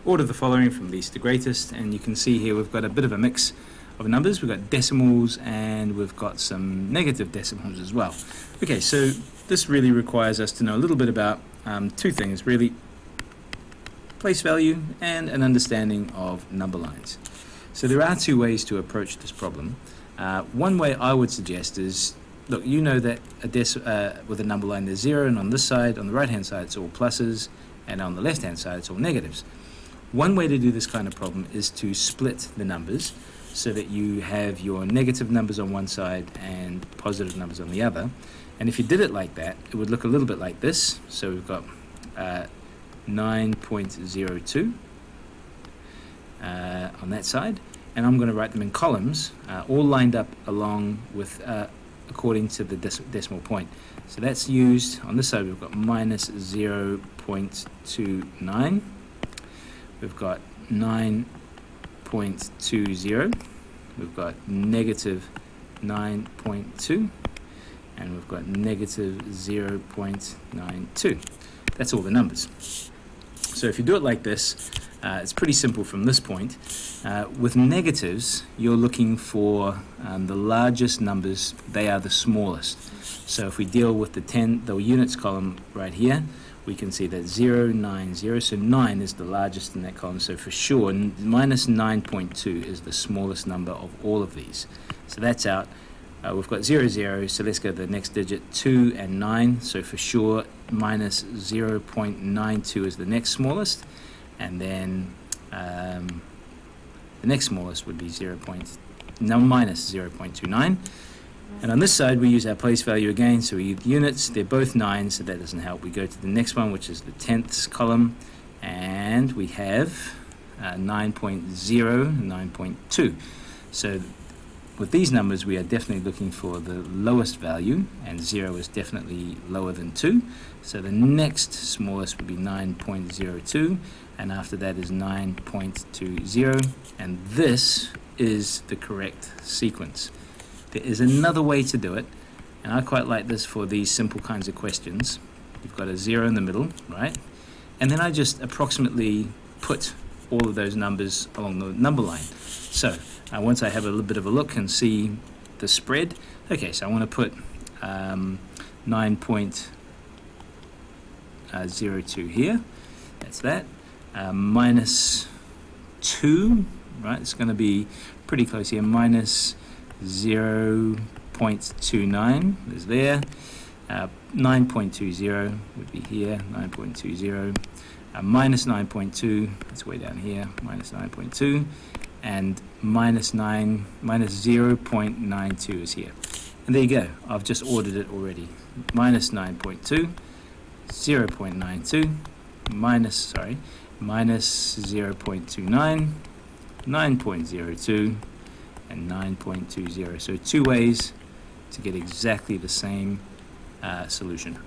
order the following from least to greatest, and you can see here we've got a bit of a mix of numbers. We've got decimals and we've got some negative decimals as well. Okay, so this really requires us to know a little bit about two things really: place value and an understanding of number lines. So there are two ways to approach this problem. One way I would suggest is, look, you know that with a number line there's 0, and on this side, on the right hand side, it's all pluses, and on the left hand side it's all negatives. One way to do this kind of problem is to split the numbers so that you have your negative numbers on one side and positive numbers on the other. And if you did it like that, it would look a little bit like this. So we've got 9.02 on that side, and I'm going to write them in columns, all lined up along with according to the decimal point. So that's used on this side. We've got minus 0.29. We've got 9.20. We've got negative 9.2, and we've got negative 0.92. That's all the numbers. So if you do it like this, it's pretty simple from this point. With negatives, you're looking for the largest numbers. They are the smallest. So if we deal with the units column right here, we can see that 0, 9, 0. So 9 is the largest in that column. So for sure, minus 9.2 is the smallest number of all of these. So that's out. We've got 0, 0. So let's go to the next digit, 2 and 9. So for sure, minus 0.92 is the next smallest. And then the next smallest would be minus 0.29. And on this side, we use our place value again, so we use units. They're both 9, so that doesn't help. We go to the next one, which is the tenths column, and we have 9.0, 9.2. So with these numbers, we are definitely looking for the lowest value, and 0 is definitely lower than 2. So the next smallest would be 9.02, and after that is 9.20, and this is the correct sequence. There is another way to do it, and I quite like this for these simple kinds of questions. You've got a 0 in the middle, right? And then I just approximately put all of those numbers along the number line. So once I have a little bit of a look and see the spread, okay, so I want to put 9.02 here. That's that. Minus 2, right? It's going to be pretty close here. Minus 0.29 is there. 9.20 would be here. 9.20. Minus 9.2, it's way down here. Minus 9.2, and minus 0.92 is here. And there you go. I've just ordered it already. Minus 9.2, 0.92, minus 0.29, 9.02, and 9.20. So two ways to get exactly the same solution.